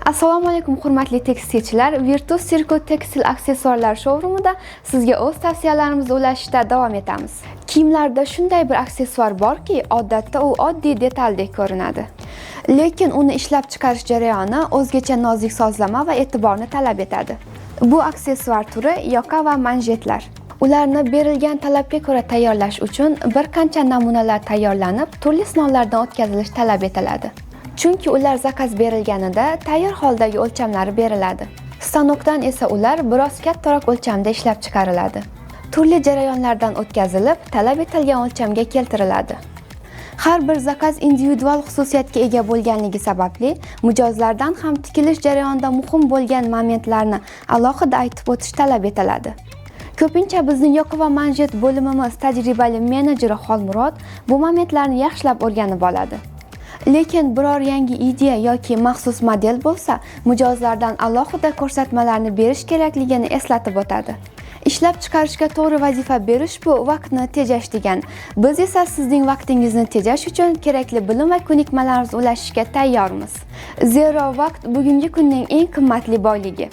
Assalomu alaykum hurmatli tekstilchilar. Virtus Circle tekstil aksessuarlar showroomida sizga o'z tavsiyalarimizni ulashishda davom etamiz. Kiyimlarda shunday bir aksessuar borki, odatda u oddiy detaldek ko'rinadi. Lekin uni ishlab chiqarish jarayoni o'zgacha nozik sozlama va e'tiborni talab etadi. Bu aksessuar turi yoqa va manjetlar. Ularni berilgan talabga ko'ra tayyorlash uchun bir qancha namunalar tayyorlanib, turli sinovlardan o'tkazilish talab etiladi. Chunki ular zakaz berilganida tayyor holdagi o'lchamlari beriladi. Stanokdan esa ular biroz kattaroq o'lchamda ishlab chiqariladi. Turli jarayonlardan o'tkazilib, talab etilgan o'lchamga keltiriladi. Har bir zakaz individual xususiyatga ega bo'lganligi sababli mijozlardan ham tikilish jarayonida muhim bo'lgan momentlarni alohida aytib o'tish talab etiladi. Ko'pincha bizning yoqa va manjet bo'limimiz tajribali menejeri Xolmurod bu momentlarni yaxshilab o'rganib oladi. Lekin biror yangi ideya yoki maxsus model bo'lsa, mijozlardan alohida ko'rsatmalarni berish kerakligini eslatib o'tadi. Ishlab chiqarishga to'g'ri vazifa berish bu vaqtni tejash degani. Biz esa sizning vaqtingizni tejash uchun kerakli bilim va ko'nikmalarimizni ulashishga tayyormiz. Zero vaqt bugungi kunning eng qimmatli boyligi.